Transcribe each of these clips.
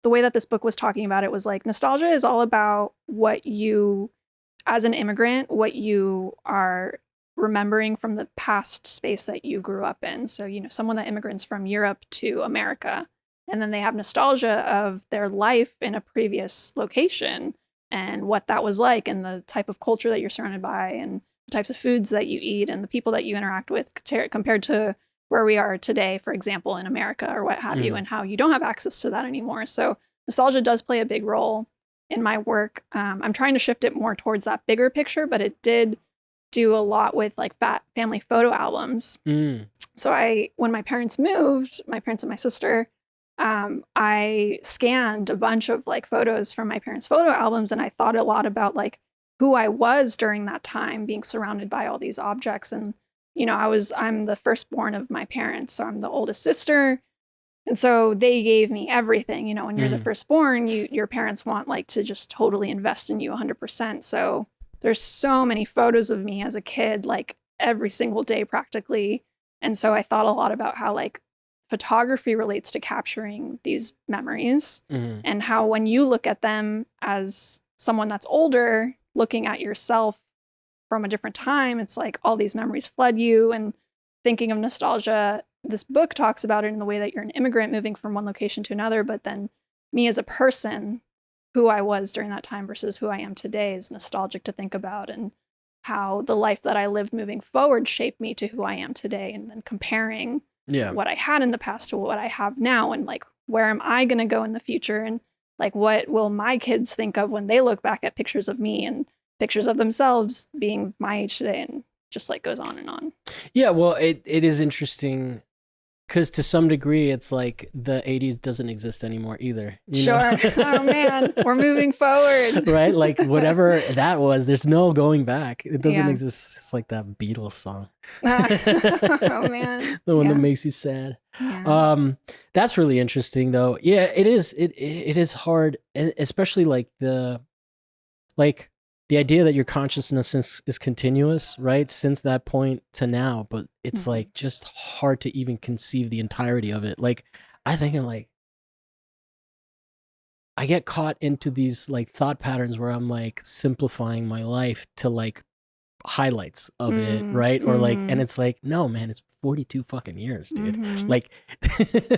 the way that this book was talking about it was like nostalgia is all about what you, as an immigrant, what you are remembering from the past space that you grew up in. So, someone that immigrants from Europe to America, and then they have nostalgia of their life in a previous location and what that was like and the type of culture that you're surrounded by and the types of foods that you eat and the people that you interact with compared to where we are today, for example, in America or what have you, and how you don't have access to that anymore. So nostalgia does play a big role in my work. I'm trying to shift it more towards that bigger picture, but it did do a lot with like family photo albums. So when my parents moved, my parents and my sister, I scanned a bunch of like photos from my parents' photo albums, and I thought a lot about like who I was during that time, being surrounded by all these objects. And I'm the firstborn of my parents, so I'm the oldest sister. And so they gave me everything. When you're the firstborn, your parents want like to just totally invest in you 100%. So there's so many photos of me as a kid, like every single day practically. And so I thought a lot about how like photography relates to capturing these memories and how when you look at them as someone that's older, looking at yourself from a different time, it's like all these memories flood you. And thinking of nostalgia, this book talks about it in the way that you're an immigrant moving from one location to another, but then me as a person, who I was during that time versus who I am today is nostalgic to think about, and how the life that I lived moving forward shaped me to who I am today, and then comparing what I had in the past to what I have now, and like where am I going to go in the future, and like what will my kids think of when they look back at pictures of me and pictures of themselves being my age today, and just like goes on and on. Yeah, well, it is interesting because to some degree it's like the 80s doesn't exist anymore either. Sure. Oh man, we're moving forward. Right? Like whatever that was, there's no going back. It doesn't exist. It's like that Beatles song. Oh man. The one that makes you sad. Yeah. That's really interesting though. Yeah, it is. It is hard, especially like the idea that your consciousness is continuous, right? Since that point to now, but it's like just hard to even conceive the entirety of it. Like I think I get caught into these like thought patterns where I'm like simplifying my life to like highlights of it, right? Or like, and it's like, no, man, it's 42 fucking years, dude. Like,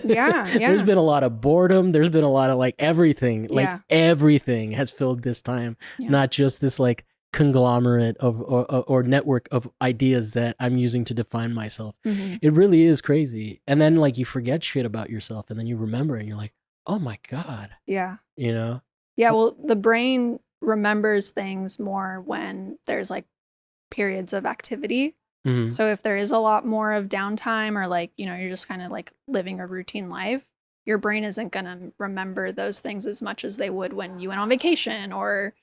there's been a lot of boredom. There's been a lot of like everything, like everything has filled this time, not just this like conglomerate of or network of ideas that I'm using to define myself. It really is crazy. And then like you forget shit about yourself, and then you remember, and you're like, oh my God. Yeah. Yeah, well, the brain remembers things more when there's like periods of activity. So if there is a lot more of downtime, or like, you're just kind of like living a routine life, your brain isn't going to remember those things as much as they would when you went on vacation, or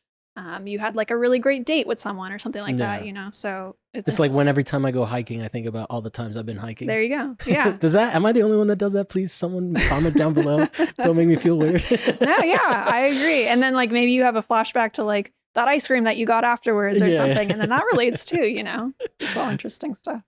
you had like a really great date with someone or something like that, so it's like when every time I go hiking, I think about all the times I've been hiking. There you go. Yeah. Am I the only one that does that? Please, someone comment down below. Don't make me feel weird. No, yeah, I agree. And then like maybe you have a flashback to like that ice cream that you got afterwards or something. And then that relates too, it's all interesting stuff.